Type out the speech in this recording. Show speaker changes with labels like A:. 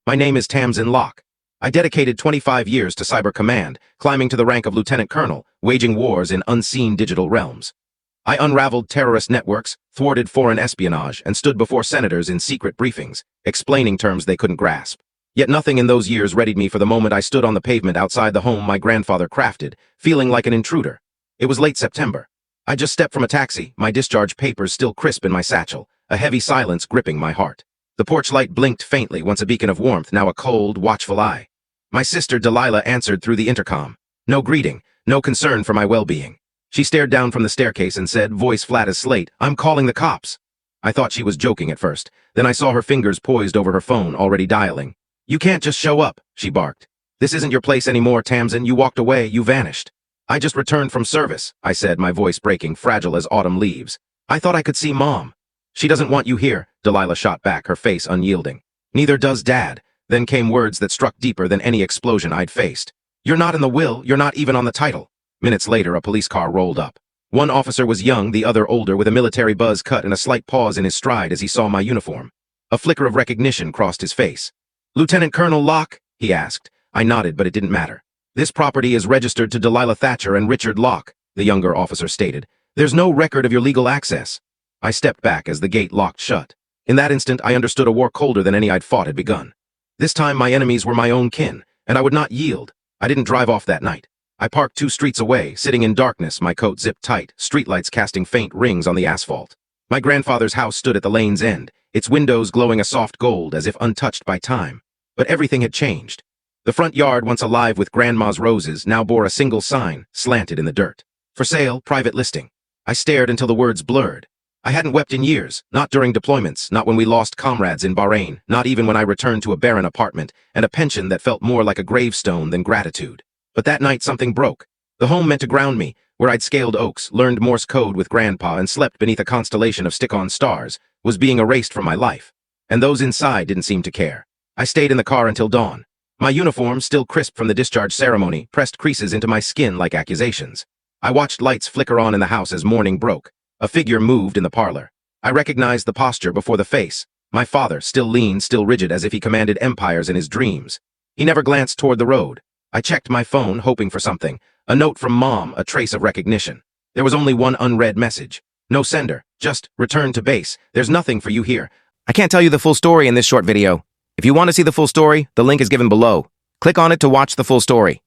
A: My name is Tamsin Locke. I dedicated 25 years to Cyber Command, climbing to the rank of Lieutenant Colonel, waging wars in unseen digital realms. I unraveled terrorist networks, thwarted foreign espionage, and stood before senators in secret briefings, explaining terms they couldn't grasp. Yet nothing in those years readied me for the moment I stood on the pavement outside the home my grandfather crafted, feeling like an intruder. It was late September. I just stepped from a taxi, my discharge papers still crisp in my satchel, a heavy silence gripping my heart. The porch light blinked faintly, once a beacon of warmth, now a cold, watchful eye. My sister Delilah answered through the intercom. No greeting, no concern for my well-being. She stared down from the staircase and said, voice flat as slate, "I'm calling the cops." I thought she was joking at first. Then I saw her fingers poised over her phone, already dialing. "You can't just show up," she barked. "This isn't your place anymore, Tamsin. You walked away, you vanished." "I just returned from service," I said, my voice breaking, fragile as autumn leaves. "I thought I could see Mom." "She doesn't want you here," Delilah shot back, her face unyielding. "Neither does Dad." Then came words that struck deeper than any explosion I'd faced. "You're not in the will, you're not even on the title." Minutes later, a police car rolled up. One officer was young, the other older, with a military buzz cut and a slight pause in his stride as he saw my uniform. A flicker of recognition crossed his face. "Lieutenant Colonel Locke?" he asked. I nodded, but it didn't matter. "This property is registered to Delilah Thatcher and Richard Locke," the younger officer stated. "There's no record of your legal access." I stepped back as the gate locked shut. In that instant, I understood a war colder than any I'd fought had begun. This time, my enemies were my own kin, and I would not yield. I didn't drive off that night. I parked 2 streets away, sitting in darkness, my coat zipped tight, streetlights casting faint rings on the asphalt. My grandfather's house stood at the lane's end, its windows glowing a soft gold as if untouched by time. But everything had changed. The front yard, once alive with Grandma's roses, now bore a single sign, slanted in the dirt. "For sale, private listing." I stared until the words blurred. I hadn't wept in years, not during deployments, not when we lost comrades in Bahrain, not even when I returned to a barren apartment and a pension that felt more like a gravestone than gratitude. But that night something broke. The home meant to ground me, where I'd scaled oaks, learned Morse code with Grandpa, and slept beneath a constellation of stick-on stars, was being erased from my life. And those inside didn't seem to care. I stayed in the car until dawn. My uniform, still crisp from the discharge ceremony, pressed creases into my skin like accusations. I watched lights flicker on in the house as morning broke. A figure moved in the parlor. I recognized the posture before the face. My father, still lean, still rigid, as if he commanded empires in his dreams. He never glanced toward the road. I checked my phone, hoping for something. A note from Mom, a trace of recognition. There was only one unread message. No sender, just return to base. There's nothing for you here.
B: I can't tell you the full story in this short video. If you want to see the full story, the link is given below. Click on it to watch the full story.